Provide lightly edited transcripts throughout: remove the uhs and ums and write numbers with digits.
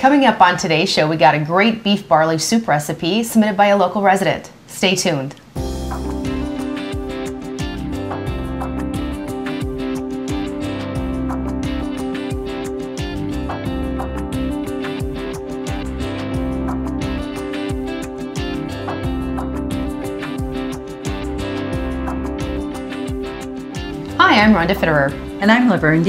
coming up on today's show, we got a great beef barley soup recipe submitted by a local resident. Stay tuned. Hi, I'm Rhonda Fitterer. And I'm Laverne.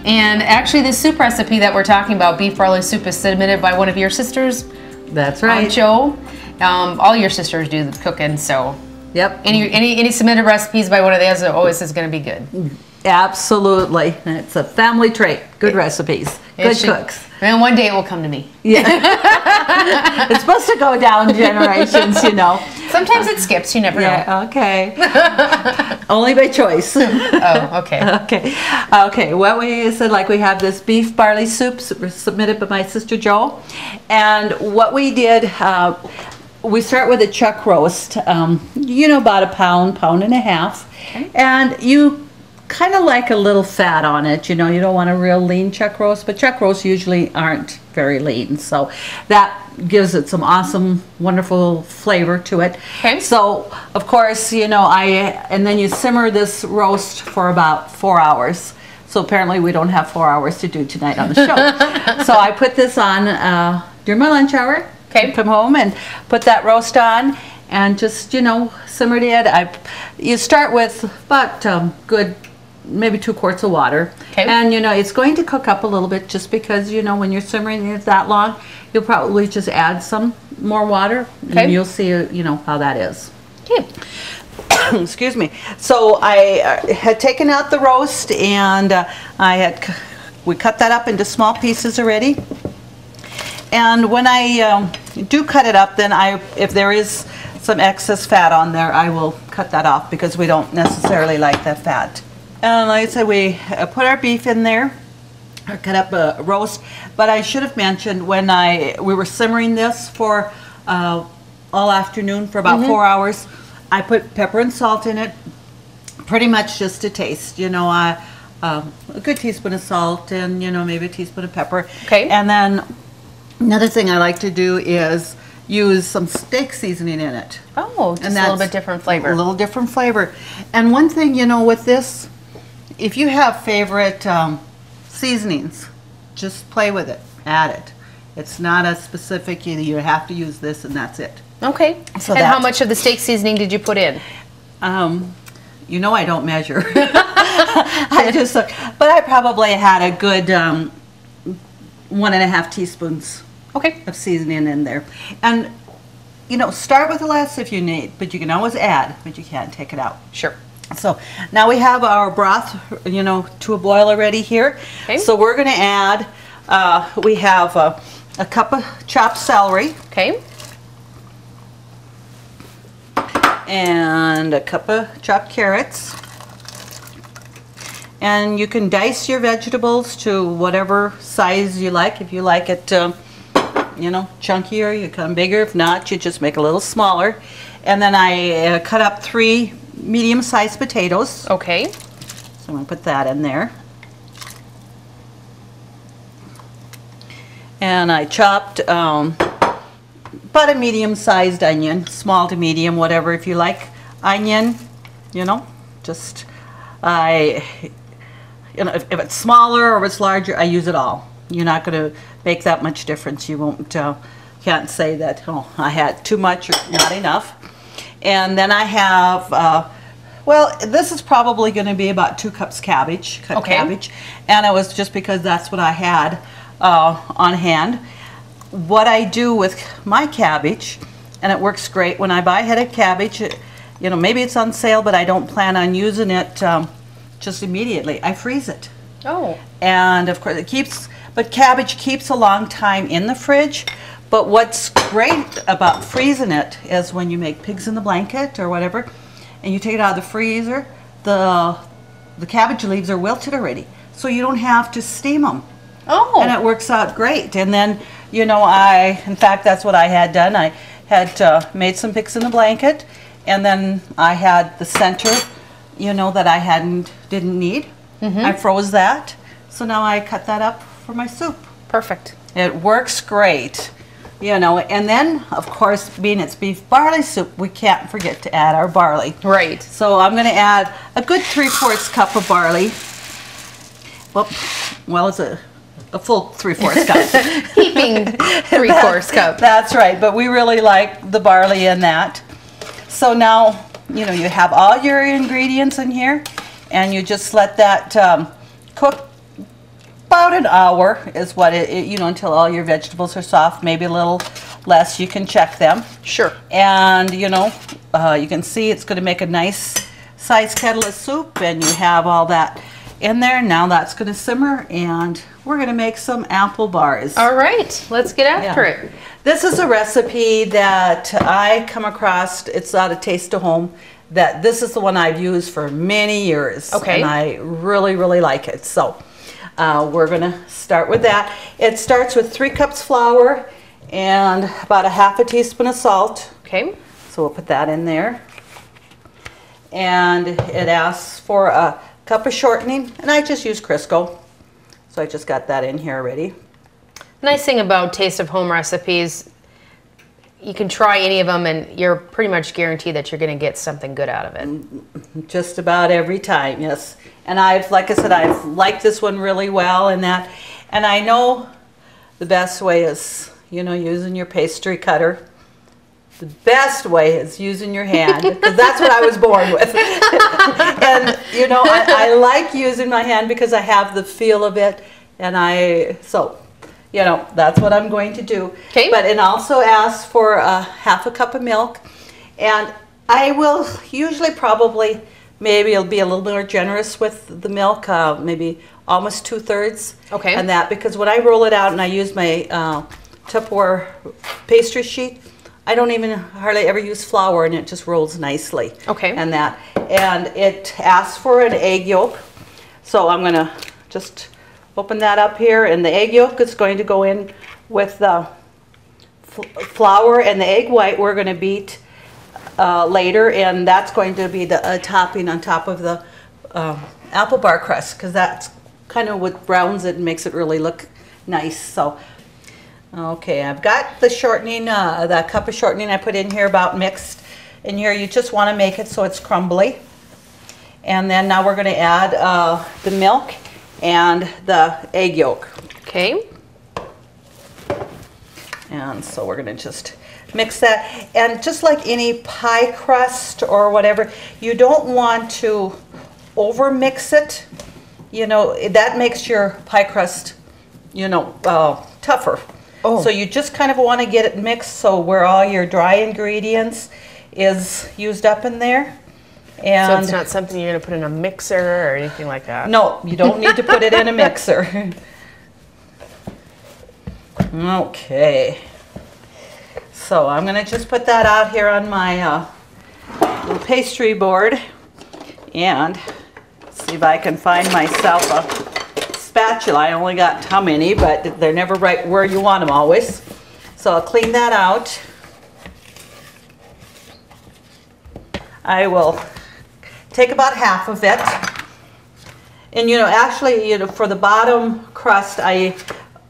And actually this soup recipe that we're talking about, beef barley soup, is submitted by one of your sisters. That's right. Joe. All your sisters do the cooking, so. Yep. Any submitted recipes by one of theirs always is going to be good. Absolutely. It's a family trait. Good recipes. Good cooks. And one day it will come to me. Yeah. It's supposed to go down generations, you know. Sometimes it skips, you never know. Okay. Only by choice. Oh, okay. Okay, what we said, like, we have this beef barley soup submitted by my sister Jo. And what we did, we start with a chuck roast, you know, about a pound and a half. Okay. And you kind of like a little fat on it, you know. You don't want a real lean chuck roast, but chuck roasts usually aren't very lean, so that gives it some awesome, wonderful flavor to it. Okay. So of course, you know, and then you simmer this roast for about 4 hours. So apparently we don't have 4 hours to do tonight on the show. So I put this on during my lunch hour. Okay. Come home and put that roast on and just, you know, simmered it. You start with about good maybe 2 quarts of water. Okay. And you know, it's going to cook up a little bit just because, you know, when you're simmering it that long, you'll probably just add some more water. Okay. And you'll see, you know, how that is. Okay. Excuse me. So I had taken out the roast, and we cut that up into small pieces already. And when I do cut it up, then if there is some excess fat on there, I will cut that off because we don't necessarily like that fat. And like I said, we put our beef in there, or cut up a roast. But I should have mentioned, when we were simmering this for all afternoon for about 4 hours, I put pepper and salt in it, pretty much just to taste. You know, a good teaspoon of salt and, you know, maybe a teaspoon of pepper. Okay. And then another thing I like to do is use some steak seasoning in it. Oh, just a little bit different flavor. A little different flavor. And one thing, you know, with this, if you have favorite seasonings, just play with it, add it. It's not a specific, you have to use this and that's it. Okay. So and how much of the steak seasoning did you put in? You know, I don't measure. I just, but I probably had a good 1.5 teaspoons of seasoning in there. And, you know, start with less if you need, but you can always add, but you can't take it out. Sure. So now we have our broth, you know, to a boil already here. Okay. So we're going to add, we have a cup of chopped celery. Okay. And a cup of chopped carrots. And you can dice your vegetables to whatever size you like. If you like it, you know, chunkier, you cut them bigger. If not, you just make a little smaller. And then I cut up 3 medium-sized potatoes. Okay. So I'm going to put that in there. And I chopped about a medium-sized onion, small to medium, whatever. If you like onion, you know, just you know, if it's smaller or if it's larger, I use it all. You're not going to make that much difference. You won't, can't say that, oh, I had too much or not enough. And then I have, well, this is probably going to be about 2 cups cabbage, cut cabbage. And it was just because that's what I had on hand. What I do with my cabbage, and it works great when I buy headed cabbage, you know, maybe it's on sale, but I don't plan on using it just immediately. I freeze it. Oh. And of course it keeps, but cabbage keeps a long time in the fridge. But what's great about freezing it is when you make pigs in the blanket or whatever, and you take it out of the freezer, the cabbage leaves are wilted already, so you don't have to steam them. Oh. And it works out great. And then, you know, in fact, that's what I had done. I had made some pigs in the blanket, and then I had the center, you know, that I didn't need. I froze that, so now I cut that up for my soup. Perfect. It works great, you know. And then, of course, being it's beef barley soup, we can't forget to add our barley. Right. So I'm going to add a good 3/4 cup of barley. Well, it's a full 3/4 cup. Heaping 3/4 cup. That's right, but we really like the barley in that. So now, you know, you have all your ingredients in here, and you just let that cook about an hour is what you know, until all your vegetables are soft, maybe a little less. You can check them. Sure. And, you know, you can see it's going to make a nice size kettle of soup, and you have all that in there. Now that's going to simmer, and we're going to make some apple bars. All right, let's get after it. This is a recipe that I come across. It's out of Taste of Home. That this is the one I've used for many years. Okay. And I really, really like it. So we're going to start with that. It starts with 3 cups flour and about a 1/2 teaspoon of salt. Okay. So we'll put that in there. And it asks for a cup of shortening, and I just use Crisco. So I just got that in here already. Nice thing about Taste of Home recipes, you can try any of them and you're pretty much guaranteed that you're going to get something good out of it. Just about every time, yes. And like I said, I've liked this one really well and that. And I know the best way is, you know, using your pastry cutter. The best way is using your hand, because that's what I was born with. And, you know, I like using my hand because I have the feel of it. And so, you know, that's what I'm going to do. Okay. But it also asks for a 1/2 cup of milk. And I will usually probably, maybe I'll be a little more generous with the milk, maybe almost 2/3. Okay. And that, because when I roll it out and I use my Tupperware pastry sheet, I don't even hardly ever use flour, and it just rolls nicely. Okay. And that. And it asks for an egg yolk. So I'm going to just open that up here, and the egg yolk is going to go in with the flour, and the egg white we're going to beat later, and that's going to be the topping on top of the apple bar crust, because that's kind of what browns it and makes it really look nice. So, okay, I've got the shortening, that cup of shortening I put in here about mixed in here. You just want to make it so it's crumbly. And then now we're going to add the milk and the egg yolk. Okay. And so we're going to just mix that. And just like any pie crust or whatever, you don't want to over mix it. You know, that makes your pie crust, you know, tougher. Oh. So you just kind of want to get it mixed so where all your dry ingredients is used up in there. And So it's not something you're going to put in a mixer or anything like that? no, you don't need to put it in a mixer. Okay. So I'm going to just put that out here on my little pastry board and see if I can find myself a spatula. I only got how many, but they're never right where you want them always. So I'll clean that out. I will take about 1/2 of it. And you know, actually, you know, for the bottom crust, I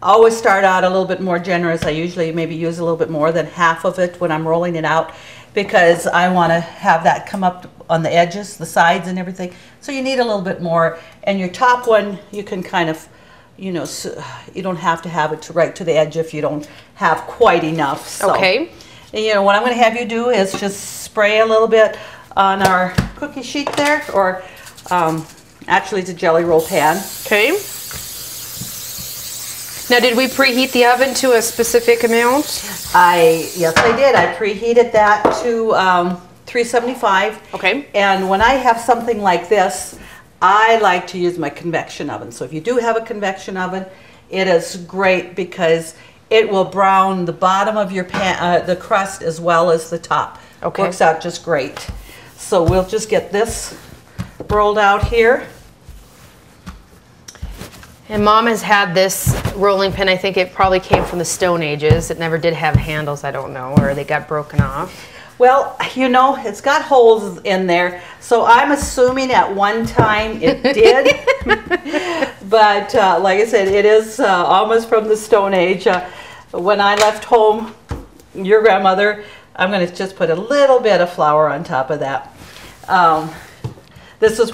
always start out a little bit more generous. I usually maybe use a little bit more than 1/2 of it when I'm rolling it out, because I want to have that come up on the edges, the sides and everything. So you need a little bit more. And your top one, you can kind of, you know, you don't have to have it right to the edge if you don't have quite enough. So, Okay. and, you know, what I'm going to have you do is just spray a little bit on our cookie sheet there, or actually it's a jelly roll pan. Okay. Now, did we preheat the oven to a specific amount? Yes, I did. I preheated that to 375. Okay. And when I have something like this, I like to use my convection oven. So if you do have a convection oven, it is great because it will brown the bottom of your pan, the crust, as well as the top. Okay. Works out just great. So we'll just get this rolled out here. And Mom has had this rolling pin. I think it probably came from the Stone Ages. It never did have handles, I don't know, or they got broken off. Well, you know, it's got holes in there, so I'm assuming at one time it did. But like I said, it is almost from the Stone Age. When I left home, your grandmother, I'm going to just put a little bit of flour on top of that. This was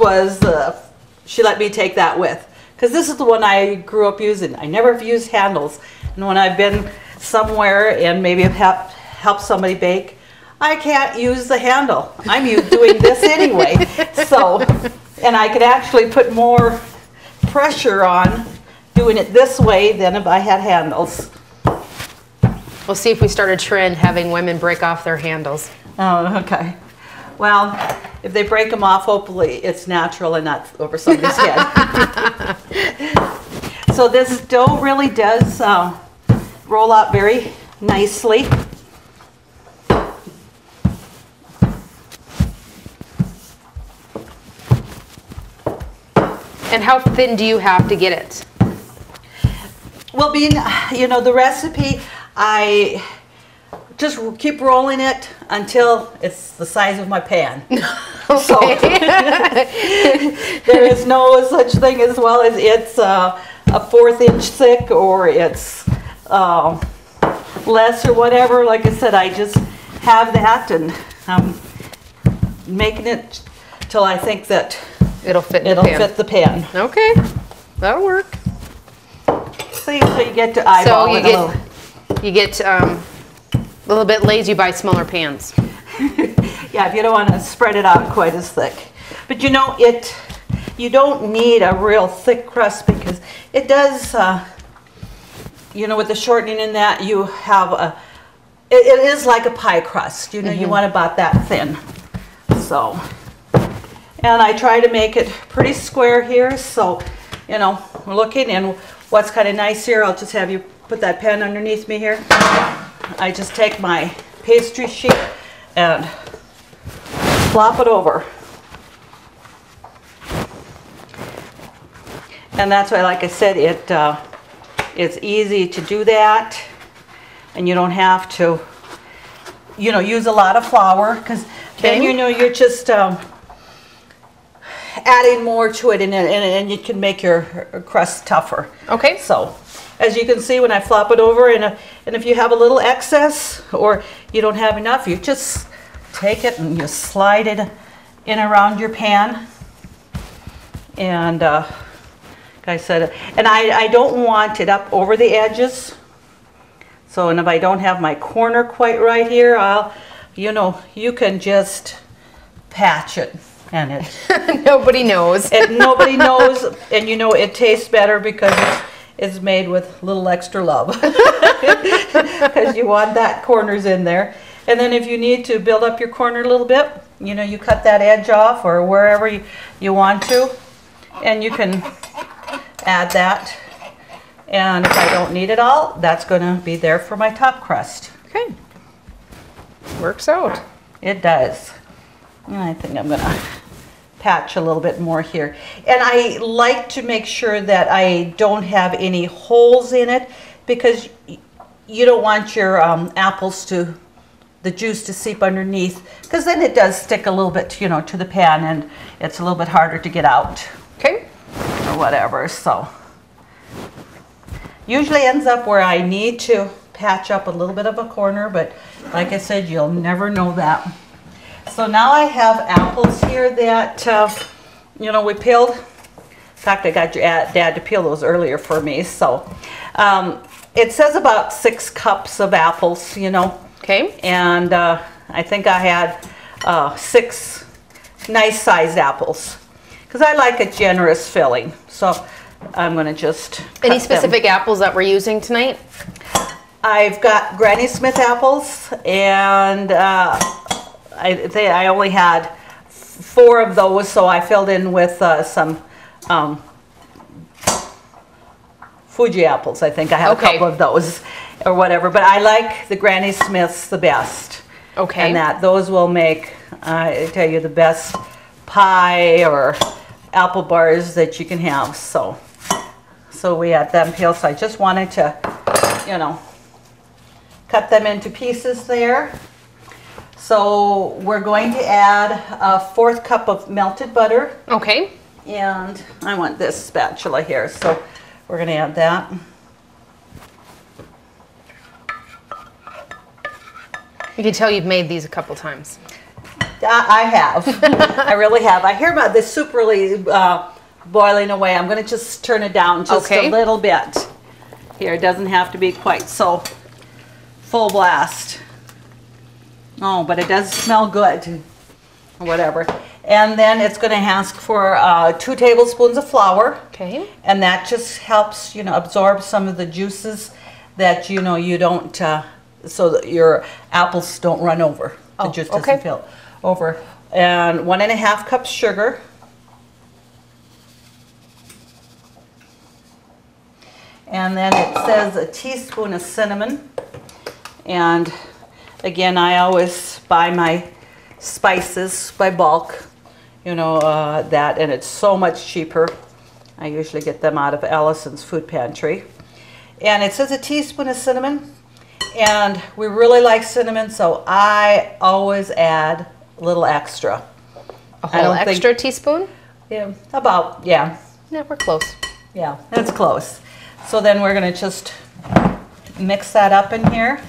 she let me take that with, because this is the one I grew up using. I never have used handles, and when I've been somewhere and maybe have helped somebody bake, I can't use the handle. I'm doing this anyway. So, and I could actually put more pressure on doing it this way than if I had handles. We'll see if we start a trend having women break off their handles. Oh, okay. Well, if they break them off, hopefully it's natural and not over somebody's head. So this dough really does roll out very nicely. And how thin do you have to get it? Well, being, the recipe, I just keep rolling it until it's the size of my pan. Okay. So there is no such thing as well as it's a 1/4 inch thick or it's less or whatever. Like I said, I just have that and I'm making it till I think that It'll fit in it'll the pan. fit the pan. Okay, that'll work. See, so you get to eyeball So it a little. you get a little bit lazy, you buy smaller pans. Yeah, if you don't want to spread it out quite as thick. But you don't need a real thick crust because it does, with the shortening in that, you have it is like a pie crust. You want about that thin. So, and I try to make it pretty square here. So, we're looking, and what's kind of nice here, I'll just have you put that pan underneath me here. I just take my pastry sheet and flop it over. And that's why, like I said, it's easy to do that, and you don't have to, use a lot of flour, because then you're just adding more to it, and you can make your crust tougher. Okay. So, as you can see, when I flop it over, and if you have a little excess or you don't have enough, you just take it and you slide it in around your pan. And like I said, and I don't want it up over the edges. So, and if I don't have my corner quite right here, you can just patch it. And it Nobody knows. nobody knows, and it tastes better because it's made with a little extra love. Because you want that corners in there. And then if you need to build up your corner a little bit, you cut that edge off or wherever you want to, and you can add that. And if I don't need it all, that's going to be there for my top crust. Okay. Works out. It does. And I think I'm going to patch a little bit more here. And I like to make sure that I don't have any holes in it, because you don't want your apples the juice to seep underneath, because then it does stick a little bit, to the pan, and it's a little bit harder to get out. Okay. Or whatever. So usually ends up where I need to patch up a little bit of a corner, but like I said, you'll never know that. So now I have apples here that, we peeled. In fact, I got your dad to peel those earlier for me. So it says about 6 cups of apples, Okay. And I think I had 6 nice sized apples, because I like a generous filling. So I'm going to just cut Any specific apples that we're using tonight? I've got Granny Smith apples, and I only had 4 of those, so I filled in with some Fuji apples. I think I have a couple of those or whatever, but I like the Granny Smiths the best. Okay. And those will make, I tell you, the best pie or apple bars that you can have. So we had them peeled, so I just wanted to, cut them into pieces there. So we're going to add a 1/4 cup of melted butter. Okay. And I want this spatula here, so we're going to add that. You can tell you've made these a couple times. I have. I really have. I hear about this soup really boiling away. I'm going to just turn it down just a little bit. Here, it doesn't have to be quite so full blast. Oh, but it does smell good. Whatever. And then it's going to ask for 2 tablespoons of flour. Okay. And that just helps, absorb some of the juices that, you don't, so that your apples don't run over. The juice doesn't fill over. And 1.5 cups sugar. And then it says a teaspoon of cinnamon. And again, I always buy my spices by bulk, that, and it's so much cheaper. I usually get them out of Allison's food pantry. And it says a teaspoon of cinnamon, and we really like cinnamon, so I always add a little extra. A whole extra teaspoon? Yeah, about, yeah. Yeah, we're close. Yeah, that's close. So then we're going to just mix that up in here.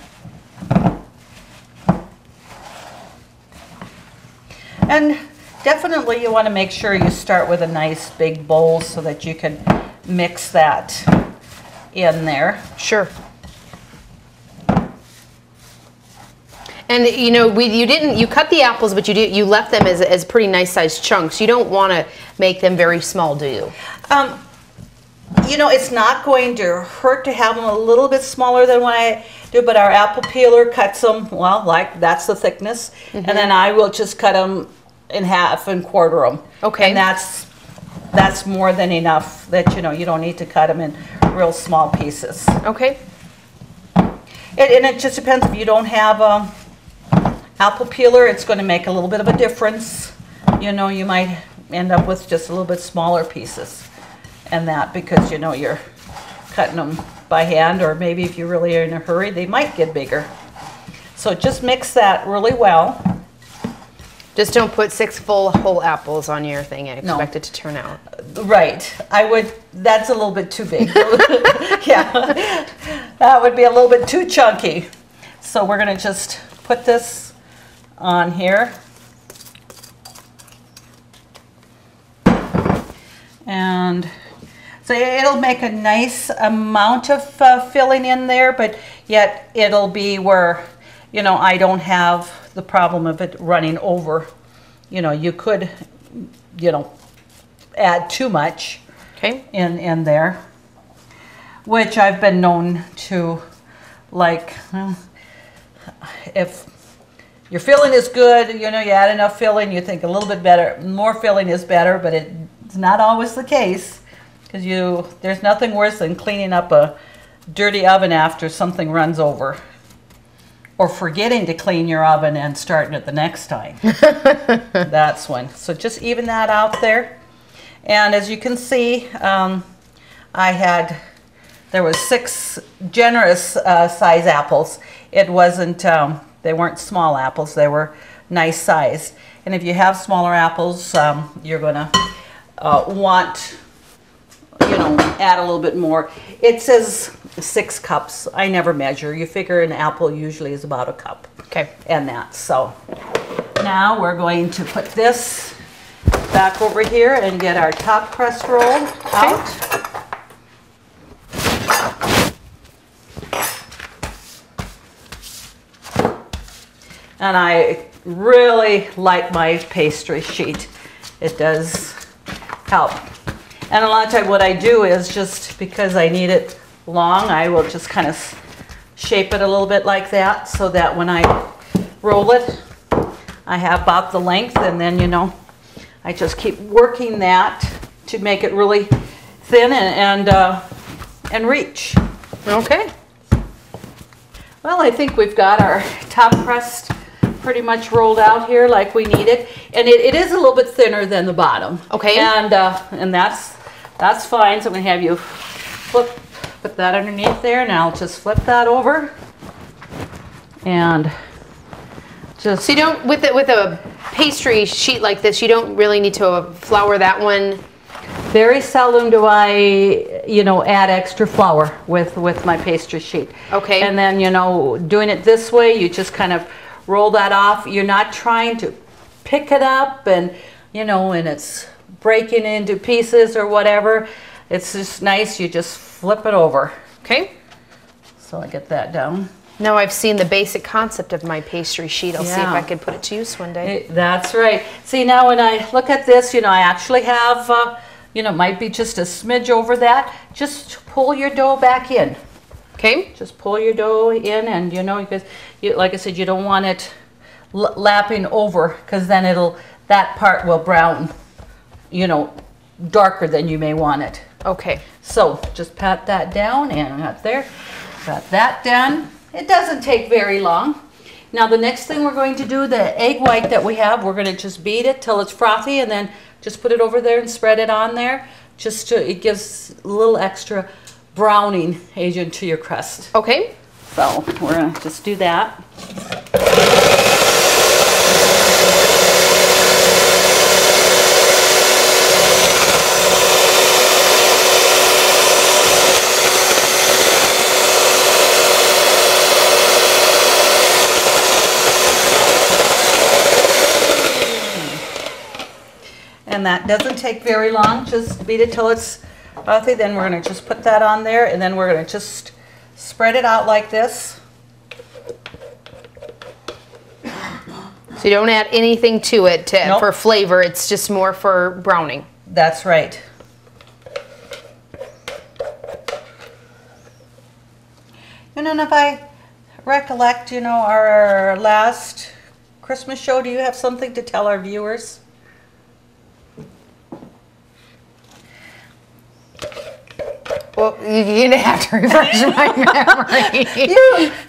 And definitely you want to make sure you start with a nice big bowl so that you can mix that in there. Sure. And you cut the apples, but you left them as pretty nice sized chunks. You don't want to make them very small, do you? It's not going to hurt to have them a little bit smaller than what I do, but our apple peeler cuts them, well, like that's the thickness. And then I will just cut them in half and quarter them. Okay. And that's more than enough that, you don't need to cut them in real small pieces. Okay. And it just depends. If you don't have apple peeler, it's going to make a little bit of a difference. You might end up with just a little bit smaller pieces. And that because you're cutting them by hand, or maybe if you really are in a hurry, they might get bigger. So just mix that really well. Just don't put 6 full whole apples on your thing and expect it to turn out. Right. That's a little bit too big. Yeah. That would be a little bit too chunky. So we're going to just put this on here. And so it'll make a nice amount of filling in there, but yet it'll be where, I don't have the problem of it running over. You could, add too much in there, which I've been known to like. If your filling is good, you add enough filling, you think a little bit better, more filling is better, but it's not always the case. Because there's nothing worse than cleaning up a dirty oven after something runs over. Or forgetting to clean your oven and starting it the next time. That's one. So just even that out there. And as you can see, there was 6 generous size apples. It wasn't, they weren't small apples, they were nice sized. And if you have smaller apples, you're gonna want, add a little bit more. It says 6 cups. I never measure. You figure an apple usually is about a cup. Okay. And that. So now we're going to put this back over here and get our top crust roll out. And I really like my pastry sheet. It does help. And a lot of time what I do is just because I need it long, I will just kind of shape it a little bit like that so that when I roll it, I have about the length, and then, I just keep working that to make it really thin and reach. Okay. Well, I think we've got our top crust pretty much rolled out here like we need it. And it is a little bit thinner than the bottom. Okay. And that's fine. So I'm going to have you put that underneath there, and I'll just flip that over. And just... So with a pastry sheet like this, you don't really need to flour that one very seldom do I, you know, add extra flour with my pastry sheet. Okay. And then, you know, doing it this way, you just kind of roll that off. You're not trying to pick it up and, you know, and it's breaking into pieces or whatever. It's just nice. You just flip it over. Okay. So I get that down. Now I've seen the basic concept of my pastry sheet. I'll see if Yeah. I can put it to use one day. That's right. See, now when I look at this, you know, I actually have, you know, might be just a smidge over that. Just pull your dough back in. Okay. Just pull your dough in, and you know, because you, like I said, you don't want it lapping over, because then that part will brown, you know, darker than you may want it. Okay. So just pat that down, and up there, got that done. It doesn't take very long. Now the next thing we're going to do, the egg white that we have, we're going to just beat it till it's frothy, and then just put it over there and spread it on there. Just to, it gives a little extra browning agent to your crust. Okay. So we're going to just do that. And that doesn't take very long. Just beat it till it's frothy. Then we're going to just put that on there, and then we're going to just spread it out like this. So you don't add anything to it Nope. for flavor. It's just more for browning. That's right. You know, and if I recollect, you know, our last Christmas show, do you have something to tell our viewers? Well, you're going to have to refresh my memory.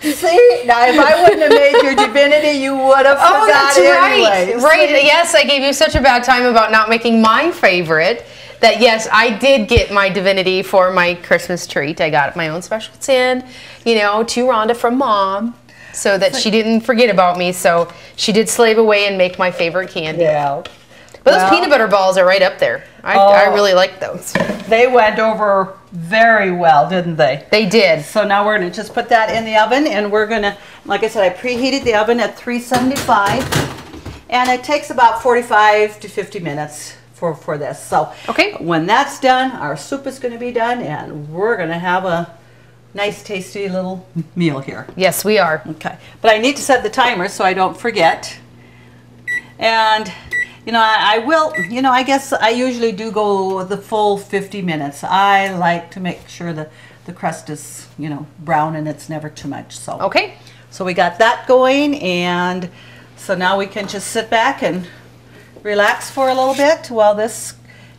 You see, now if I wouldn't have made your divinity, you would have forgot that's it right. anyway. Right. See? Yes, I gave you such a bad time about not making my favorite that yes, I did get my divinity for my Christmas treat. I got my own special tin, you know, to Rhonda from Mom, so that she didn't forget about me. So she did slave away and make my favorite candy. Yeah. But those peanut butter balls are right up there. I really like those. They went over very well, didn't they? They did. So now we're going to just put that in the oven, and we're going to, like I said, I preheated the oven at 375, and it takes about 45 to 50 minutes for this. So Okay. when that's done, our soup is going to be done, and we're going to have a nice tasty little meal here. Yes, we are. Okay, but I need to set the timer so I don't forget. And you know, I will, you know, I guess I usually do go the full 50 minutes. I like to make sure that the crust is, you know, brown and it's never too much. So Okay. so we got that going, and so now we can just sit back and relax for a little bit while this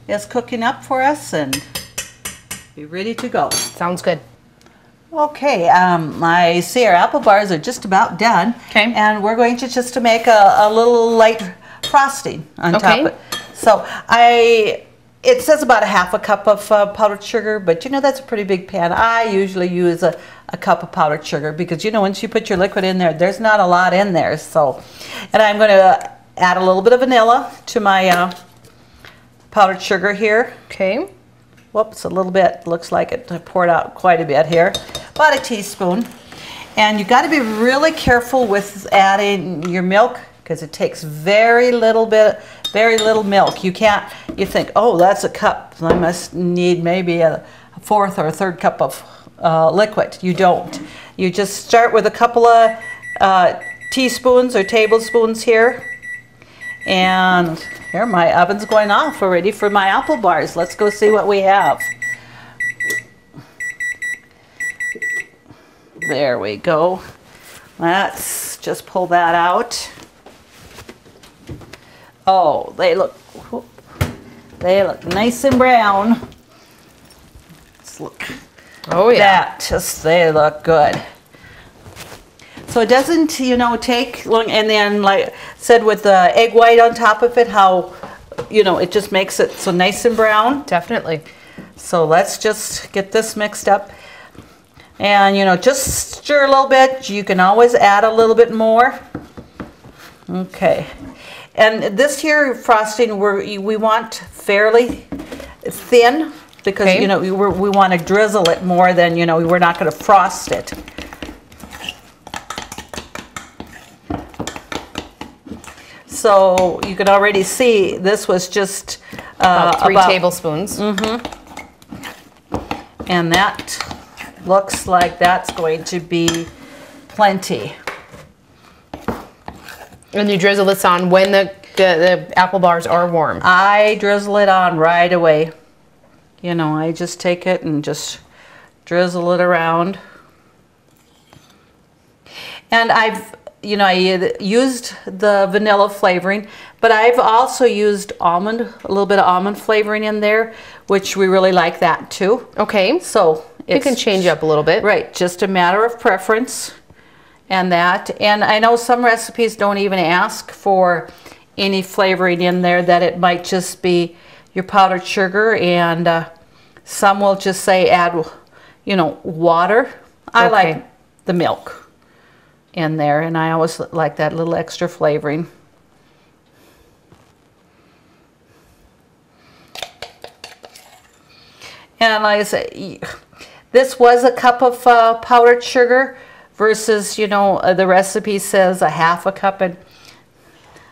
is cooking up for us and be ready to go. Sounds good. Okay, I see our apple bars are just about done. Okay. And we're going to just to make a little light frosting on top Okay. of it. So it says about a half a cup of powdered sugar, but you know, that's a pretty big pan. I usually use a cup of powdered sugar because, you know, once you put your liquid in there, there's not a lot in there. So, and I'm going to add a little bit of vanilla to my powdered sugar here. Okay. Whoops, a little bit. Looks like it. I poured out quite a bit here. About a teaspoon. And you got to be really careful with adding your milk because it takes very little milk. You can't, you think, oh, that's a cup. I must need maybe a fourth or a third cup of liquid. You don't. You just start with a couple of teaspoons or tablespoons here. And here, my oven's going off already for my apple bars. Let's go see what we have. There we go. Let's just pull that out. Oh, they look nice and brown. Let's look. Oh yeah. They look good. So it doesn't, you know, take long, and then like said with the egg white on top of it, how, you know, it just makes it so nice and brown. Definitely. So let's just get this mixed up. And, you know, just stir a little bit. You can always add a little bit more. Okay. And this here frosting, we want fairly thin because, Okay. you know, we want to drizzle it more than, you know, we're not going to frost it. So you can already see this was just About 3 tablespoons. And that looks like that's going to be plenty. And you drizzle this on when the apple bars are warm. I drizzle it on right away. You know, I just take it and just drizzle it around. And I've, you know, I used the vanilla flavoring, but I've also used almond, a little bit of almond flavoring in there, which we really like that too. Okay. So You can change up a little bit. Right, just a matter of preference and that. And I know some recipes don't even ask for any flavoring in there, that it might just be your powdered sugar, and some will just say add, you know, water. I like the milk in there, and I always like that little extra flavoring. And like I say, this was a cup of powdered sugar versus, you know, the recipe says a half a cup, and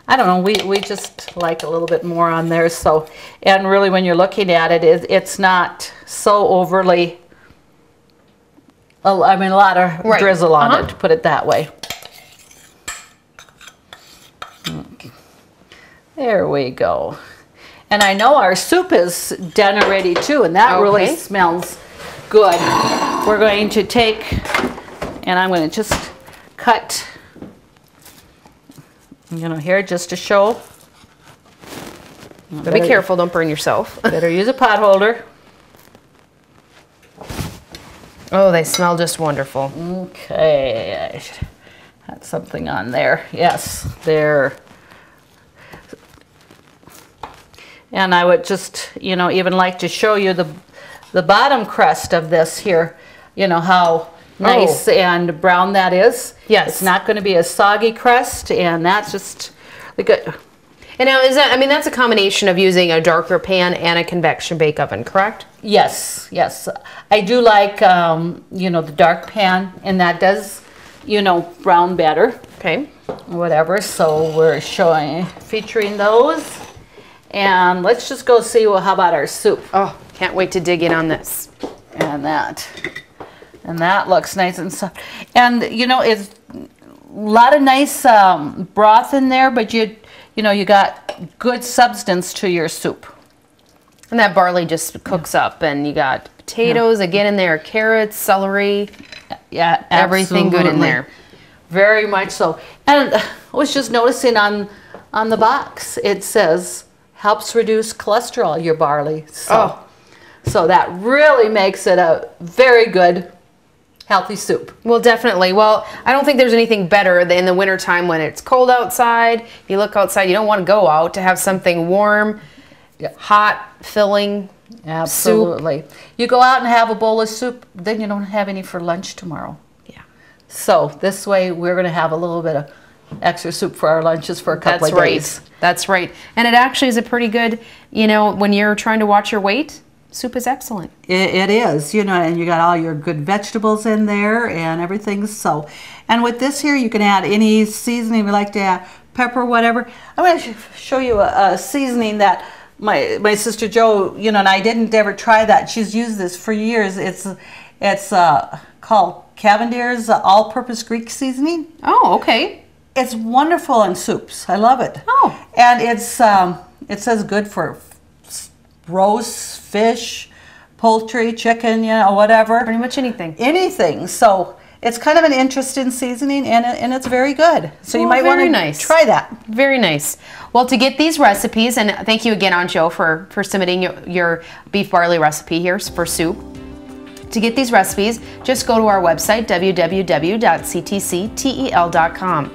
I don't know, we just like a little bit more on there. So, and really when you're looking at it, it's not so overly, I mean, a lot of drizzle on it, to put it that way. Okay. There we go. And I know our soup is done already too, and that really smells good. We're going to take, and I'm going to just cut, you know, here just to show. But be careful, don't burn yourself. Better use a pot holder. Oh, they smell just wonderful. Okay, I should have something on there. Yes, there. And I would just, you know, even like to show you the bottom crust of this here. You know how nice and brown that is. Yes. It's not going to be a soggy crust, and that's just good. And now is that, I mean, that's a combination of using a darker pan and a convection bake oven, correct? Yes, yes. I do like, you know, the dark pan, and that does, you know, brown better. Okay. Whatever, so we're featuring those. And let's just go see, well, how about our soup? Oh, can't wait to dig in on this. And that looks nice and soft. And, you know, it's a lot of nice broth in there, but you know, you got good substance to your soup. And that barley just cooks up, and you got potatoes again in there, carrots, celery. Yeah, everything good in there. Very much so. And I was just noticing on the box, it says helps reduce cholesterol, your barley. So, so that really makes it a very good healthy soup. Well, definitely. Well, I don't think there's anything better than in the wintertime when it's cold outside. You look outside, you don't want to go out, to have something warm, hot, filling. Absolutely. Soup. You go out and have a bowl of soup, then you don't have any for lunch tomorrow. Yeah. So this way we're going to have a little bit of extra soup for our lunches for a couple of days. That's right. And it actually is a pretty good, you know, when you're trying to watch your weight, soup is excellent. It is, you know, and you got all your good vegetables in there and everything. So, and with this here, you can add any seasoning you like to add, pepper, whatever. I'm going to show you a seasoning that my sister Jo, you know, and I didn't ever try that. She's used this for years. It's called Cavendier's All-Purpose Greek Seasoning. Oh, okay. It's wonderful in soups. I love it. Oh. And it's it says good for roast, fish, poultry, chicken, you know, whatever. Pretty much anything. Anything. So it's kind of an interesting seasoning, and it's very good. So you might want to try that. Very nice. Well, to get these recipes, and thank you again, Aunt Jo, for submitting your beef barley recipe here for soup. To get these recipes, just go to our website, www.ctctel.com.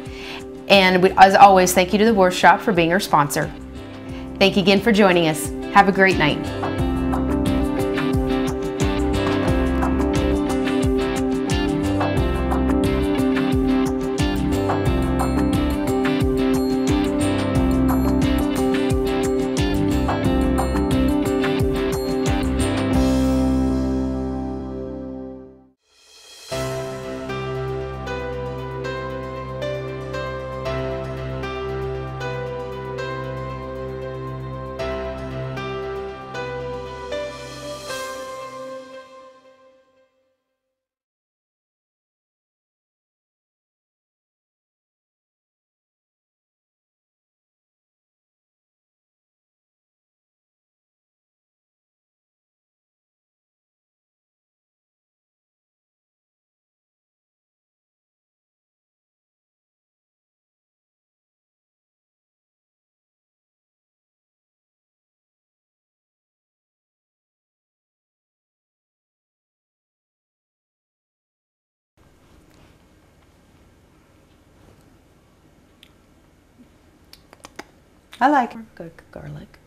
And as always, thank you to the Worth Shop for being our sponsor. Thank you again for joining us. Have a great night. I like Good garlic.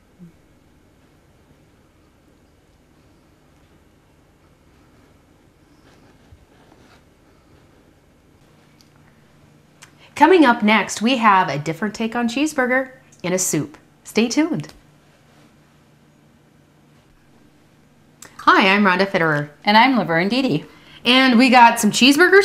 Coming up next, we have a different take on cheeseburger in a soup. Stay tuned. Hi, I'm Rhonda Fitterer. And I'm Laverne Dede. And we got some cheeseburgers